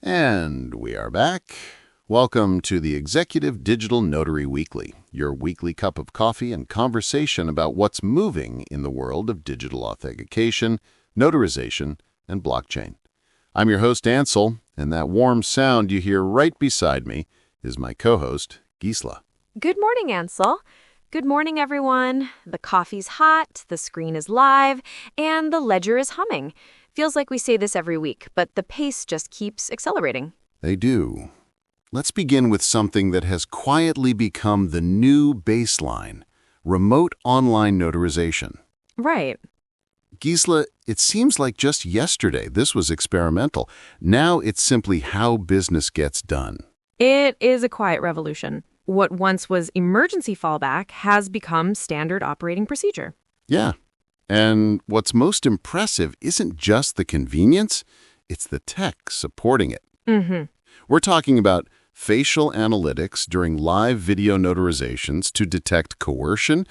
And we are back. Welcome to the Executive Digital Notary Weekly, your weekly cup of coffee and conversation about what's moving in the world of digital authentication, notarization, and blockchain. I'm your host, Ansel, and that warm sound you hear right beside me is my co-host, Geesla. Good morning, Ansel. Good morning, everyone. The coffee's hot, the screen is live, and the ledger is humming. Feels like we say this every week, but the pace just keeps accelerating. They do. Let's begin with something that has quietly become the new baseline, remote online notarization. Right. Geesla, it seems like just yesterday this was experimental. Now it's simply how business gets done. It is a quiet revolution. What once was emergency fallback has become standard operating procedure. Yeah. And what's most impressive isn't just the convenience, it's the tech supporting it. We're talking about facial analytics during live video notarizations to detect coercion,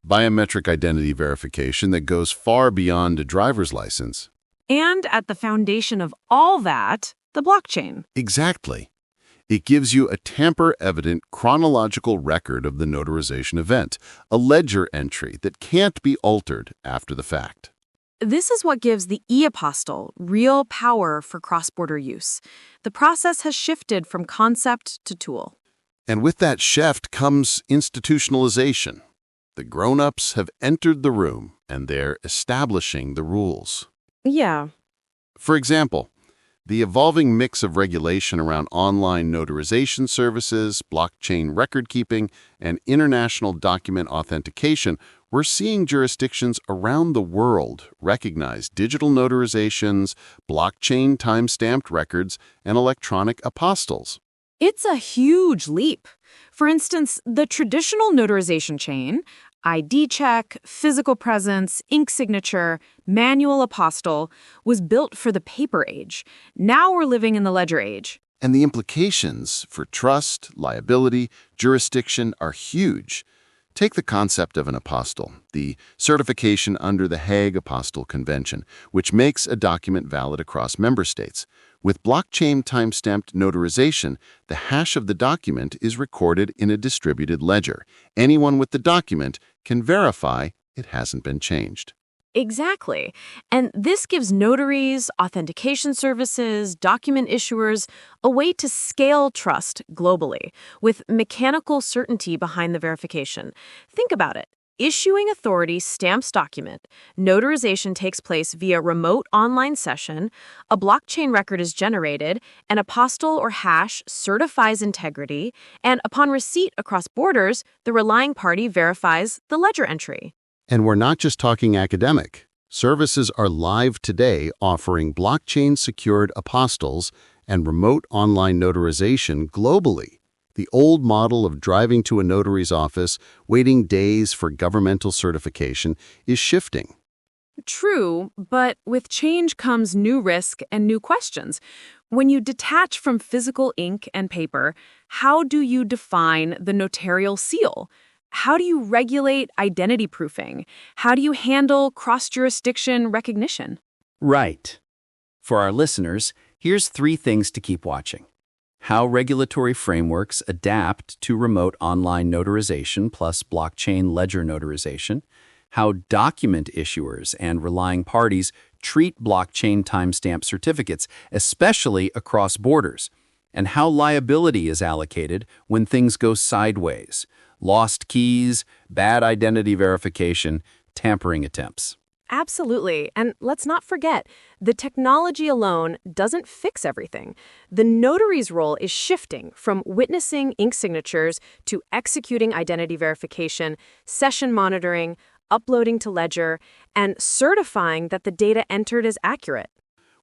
biometric identity verification that goes far beyond a driver's license. And at the foundation of all that, the blockchain. Exactly. It gives you a tamper-evident chronological record of the notarization event, a ledger entry that can't be altered after the fact. This is what gives the e-apostille real power for cross-border use. The process has shifted from concept to tool. And with that shift comes institutionalization. The grown-ups have entered the room, and they're establishing the rules. Yeah. For example, the evolving mix of regulation around online notarization services, blockchain record-keeping, and international document authentication, we're seeing jurisdictions around the world recognize digital notarizations, blockchain time-stamped records, and electronic apostilles. It's a huge leap. For instance, the traditional notarization chain, ID check, physical presence, ink signature, manual apostille, was built for the paper age. Now we're living in the ledger age. And the implications for trust, liability, jurisdiction are huge. Take the concept of an apostille, the certification under the Hague Apostille Convention, which makes a document valid across member states. With blockchain time-stamped notarization, the hash of the document is recorded in a distributed ledger. Anyone with the document can verify it hasn't been changed. Exactly. And this gives notaries, authentication services, document issuers a way to scale trust globally with mechanical certainty behind the verification. Think about it. Issuing authority stamps document, notarization takes place via remote online session, a blockchain record is generated, an apostille or hash certifies integrity, and upon receipt across borders, the relying party verifies the ledger entry. And we're not just talking academic. Services are live today offering blockchain-secured apostilles and remote online notarization globally. The old model of driving to a notary's office, waiting days for governmental certification, is shifting. True, but with change comes new risk and new questions. When you detach from physical ink and paper, how do you define the notarial seal? How do you regulate identity proofing? How do you handle cross-jurisdiction recognition? Right. For our listeners, here's 3 things to keep watching. How regulatory frameworks adapt to remote online notarization plus blockchain ledger notarization. How document issuers and relying parties treat blockchain timestamp certificates, especially across borders. And how liability is allocated when things go sideways. Lost keys, bad identity verification, tampering attempts. Absolutely. And let's not forget, the technology alone doesn't fix everything. The notary's role is shifting from witnessing ink signatures to executing identity verification, session monitoring, uploading to ledger, and certifying that the data entered is accurate.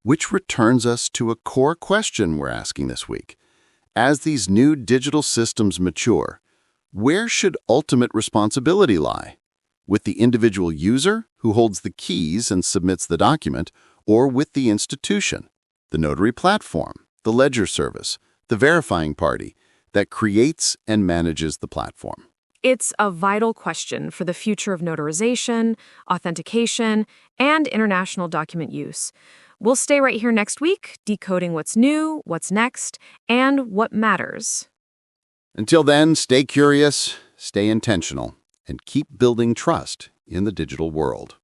Which returns us to a core question we're asking this week. As these new digital systems mature, where should ultimate responsibility lie? With the individual user who holds the keys and submits the document, or with the institution, the notary platform, the ledger service, the verifying party that creates and manages the platform? It's a vital question for the future of notarization, authentication, and international document use. We'll stay right here next week, decoding what's new, what's next, and what matters. Until then, stay curious, stay intentional, and keep building trust in the digital world.